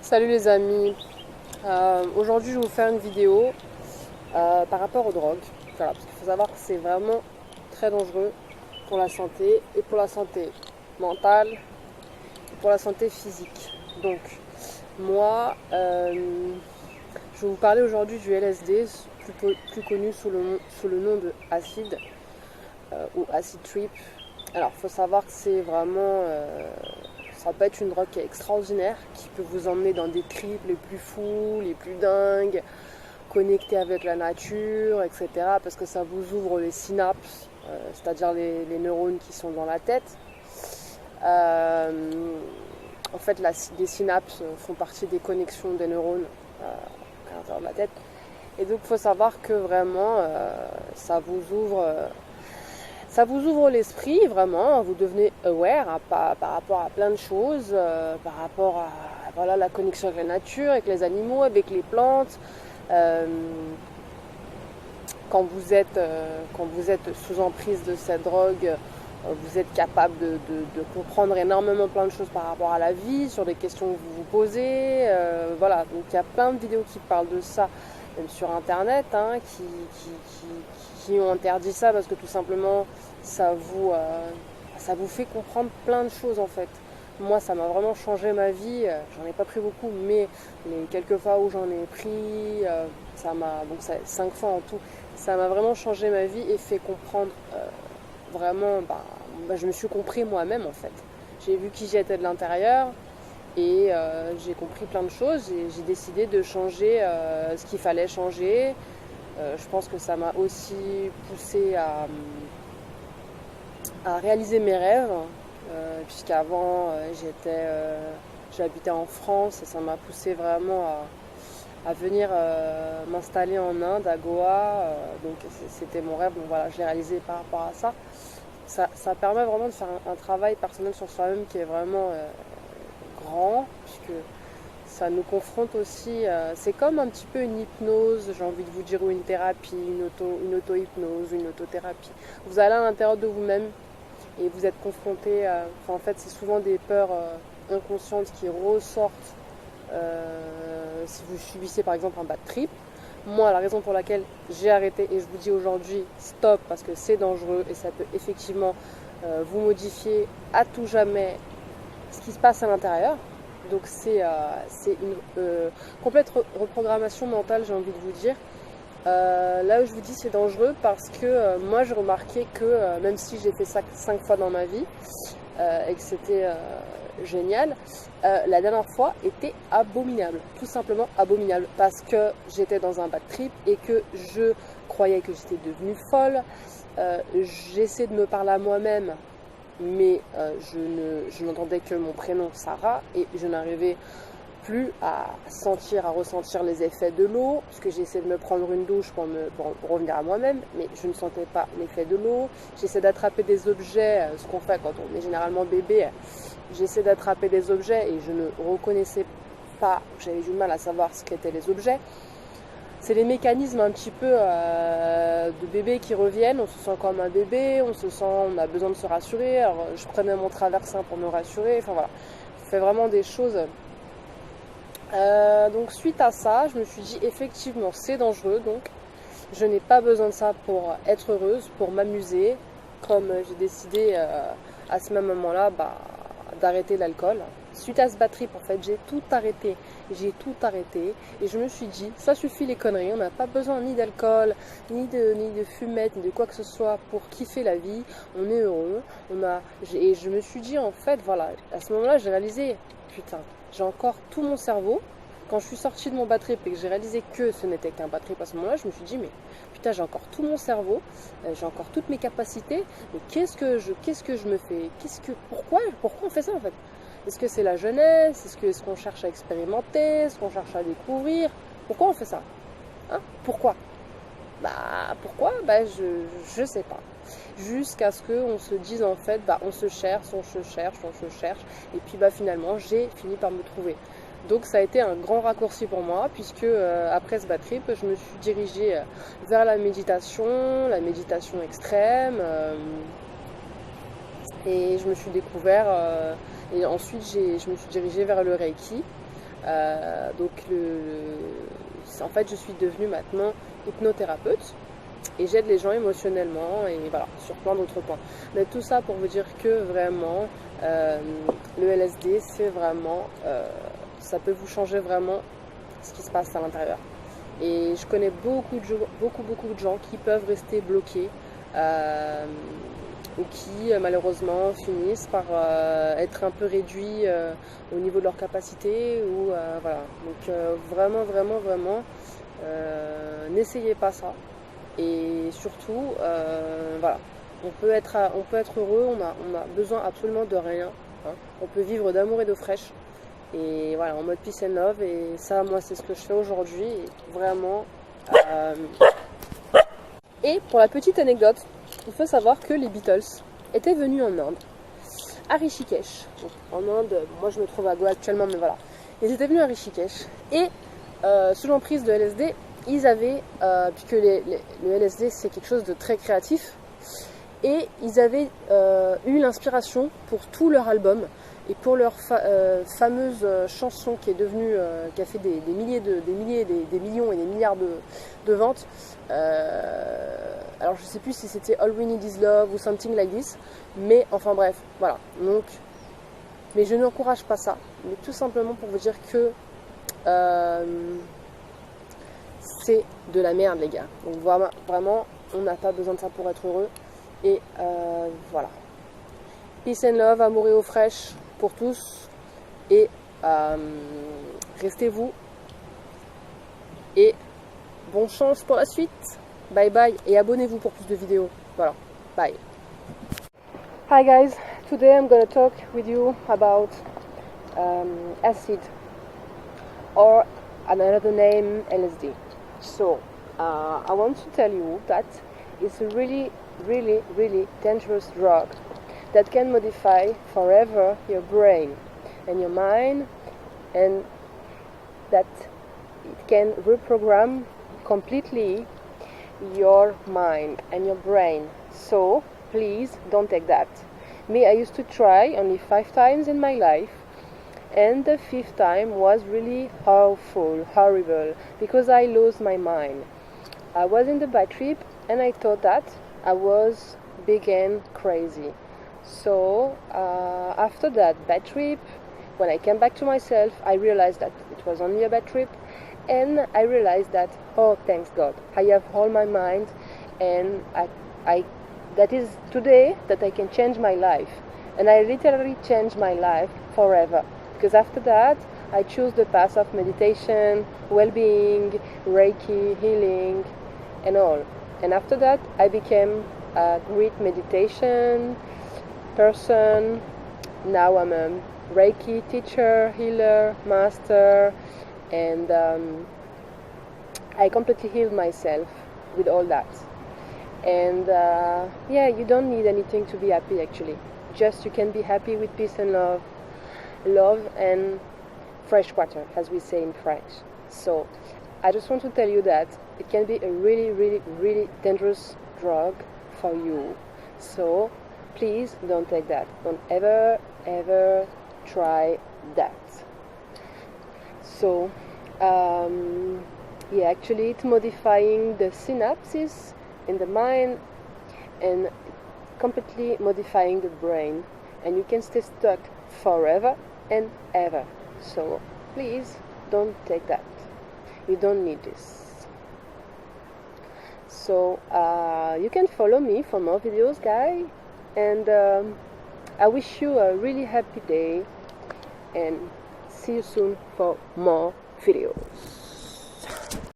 Salut les amis, aujourd'hui je vais vous faire une vidéo par rapport aux drogues. Voilà, parce qu'il faut savoir que c'est vraiment très dangereux pour la santé et pour la santé mentale et pour la santé physique. Donc moi je vais vous parler aujourd'hui du LSD, plus connu sous le nom de acide ou acid trip. Alors il faut savoir que c'est vraiment ça peut être une drogue qui est extraordinaire, qui peut vous emmener dans des trips les plus fous, les plus dingues, connectés avec la nature, etc. Parce que ça vous ouvre les synapses, c'est-à-dire les neurones qui sont dans la tête. En fait, les synapses font partie des connexions des neurones à l'intérieur de la tête. Et donc, il faut savoir que vraiment, ça vous ouvre l'esprit, vraiment, vous devenez aware par rapport à plein de choses, par rapport à voilà, la connexion avec la nature, avec les animaux, avec les plantes. Quand vous êtes sous emprise de cette drogue, vous êtes capable de comprendre énormément plein de choses par rapport à la vie, sur des questions que vous vous posez. Voilà, donc il y a plein de vidéos qui parlent de ça, même sur internet, hein, qui ont interdit ça parce que tout simplement ça vous fait comprendre plein de choses en fait. Moi ça m'a vraiment changé ma vie, j'en ai pas pris beaucoup mais les quelques fois où j'en ai pris, ça m'a, donc 5 fois en tout, ça m'a vraiment changé ma vie et fait comprendre vraiment, je me suis compris moi-même en fait. J'ai vu qui j'étais de l'intérieur et j'ai compris plein de choses et j'ai décidé de changer ce qu'il fallait changer. Je pense que ça m'a aussi poussé à réaliser mes rêves, puisqu'avant j'habitais en France et ça m'a poussé vraiment à venir m'installer en Inde, à Goa. Donc c'était mon rêve, donc voilà, je l'ai réalisé par rapport à ça. Ça permet vraiment de faire un travail personnel sur soi-même qui est vraiment grand, puisque ça nous confronte aussi, c'est comme un petit peu une hypnose, j'ai envie de vous dire, ou une thérapie, une auto-hypnose, une autothérapie. Vous allez à l'intérieur de vous-même et vous êtes confronté, en fait c'est souvent des peurs inconscientes qui ressortent si vous subissez par exemple un bad trip. Moi, la raison pour laquelle j'ai arrêté et je vous dis aujourd'hui stop parce que c'est dangereux et ça peut effectivement vous modifier à tout jamais ce qui se passe à l'intérieur. Donc c'est une complète reprogrammation mentale, j'ai envie de vous dire. Là où je vous dis c'est dangereux parce que moi j'ai remarqué que même si j'ai fait ça 5 fois dans ma vie et que c'était génial, la dernière fois était abominable, tout simplement abominable, parce que j'étais dans un bad trip et que je croyais que j'étais devenue folle. J'essaie de me parler à moi-même, mais je n'entendais que mon prénom Sarah et je n'arrivais plus à ressentir les effets de l'eau, parce que j'essaie de me prendre une douche pour revenir à moi-même, mais je ne sentais pas l'effet de l'eau. J'essaie d'attraper des objets, ce qu'on fait quand on est généralement bébé, j'essaie d'attraper des objets et je ne reconnaissais pas, j'avais du mal à savoir ce qu'étaient les objets. C'est les mécanismes un petit peu de bébé qui reviennent, on se sent comme un bébé, on a besoin de se rassurer. Alors, je prenais mon traversin pour me rassurer, enfin voilà, je fais vraiment des choses. Donc suite à ça, je me suis dit effectivement c'est dangereux, donc je n'ai pas besoin de ça pour être heureuse, pour m'amuser, comme j'ai décidé à ce même moment-là d'arrêter l'alcool. Suite à ce bad trip, en fait, j'ai tout arrêté et je me suis dit ça suffit les conneries, on n'a pas besoin ni d'alcool, ni de fumette, ni de quoi que ce soit pour kiffer la vie, on est heureux, et je me suis dit en fait voilà, à ce moment-là j'ai réalisé putain, j'ai encore tout mon cerveau. Quand je suis sortie de mon bad trip et que j'ai réalisé que ce n'était qu'un bad trip à ce moment-là, je me suis dit mais putain j'ai encore tout mon cerveau, j'ai encore toutes mes capacités, mais qu'est-ce que je me fais, pourquoi on fait ça en fait? Est-ce que c'est la jeunesse? Est-ce qu'on cherche à expérimenter? Est-ce qu'on cherche à découvrir? Pourquoi on fait ça? Hein? Pourquoi? Pourquoi? Je sais pas. Jusqu'à ce qu'on se dise en fait, on se cherche, et puis finalement j'ai fini par me trouver. Donc ça a été un grand raccourci pour moi, puisque après ce bad trip, je me suis dirigée vers la méditation extrême, et je me suis découvert, et ensuite je me suis dirigée vers le Reiki. Donc en fait, je suis devenue maintenant hypnothérapeute et j'aide les gens émotionnellement et voilà, sur plein d'autres points. Mais tout ça pour vous dire que vraiment, le LSD, c'est vraiment, ça peut vous changer vraiment ce qui se passe à l'intérieur. Et je connais beaucoup de gens qui peuvent rester bloqués ou qui malheureusement finissent par être un peu réduits au niveau de leur capacité ou voilà. Donc vraiment n'essayez pas ça. Et surtout voilà, on peut être heureux, on a besoin absolument de rien, hein. On peut vivre d'amour et d'eau fraîche. Et voilà, en mode peace and love. Et ça, moi, c'est ce que je fais aujourd'hui. Vraiment. Et pour la petite anecdote, il faut savoir que les Beatles étaient venus en Inde, à Rishikesh. Donc, en Inde, moi je me trouve à Goa actuellement, mais voilà. Ils étaient venus à Rishikesh. Et sous l'emprise de LSD, ils avaient, puisque le LSD c'est quelque chose de très créatif, et ils avaient eu l'inspiration pour tout leur album. Et pour leur fameuse chanson qui est devenue, qui a fait des millions et des milliards de ventes. Alors je sais plus si c'était All We Need Is Love ou Something Like This, mais enfin bref, voilà. Donc, mais je n'encourage pas ça, mais tout simplement pour vous dire que c'est de la merde, les gars. Donc vraiment, on n'a pas besoin de ça pour être heureux. Et voilà. Peace and love, amour et eau fraîche pour tous, et restez vous, et bonne chance pour la suite. Bye bye, et abonnez-vous pour plus de vidéos. Voilà, bye. Hi guys, today I'm gonna talk with you about acid, or another name, LSD. So I want to tell you that it's a really dangerous drug that can modify forever your brain and your mind, and that it can reprogram completely your mind and your brain. So please don't take that. Me, I used to try only 5 times in my life, and the 5th time was really horrible, because I lost my mind. I was in the bad trip and I thought that I was began crazy. So after that bad trip, when I came back to myself, I realized that it was only a bad trip, and I realized that, oh, thanks God, I have all my mind, and I that is today that I can change my life, and I literally changed my life forever, because after that I chose the path of meditation, well-being, Reiki, healing, and all. And after that I became a great meditation person. Now I'm a Reiki teacher, healer, master, and I completely healed myself with all that. And yeah, you don't need anything to be happy actually. Just you can be happy with peace and love and fresh water, as we say in French. So I just want to tell you that it can be a really dangerous drug for you. So please don't take that. Don't ever try that. So yeah, actually it's modifying the synapses in the mind and completely modifying the brain, and you can stay stuck forever and ever. So please don't take that. You don't need this. So you can follow me for more videos, guys, and I wish you a really happy day, and see you soon for more videos.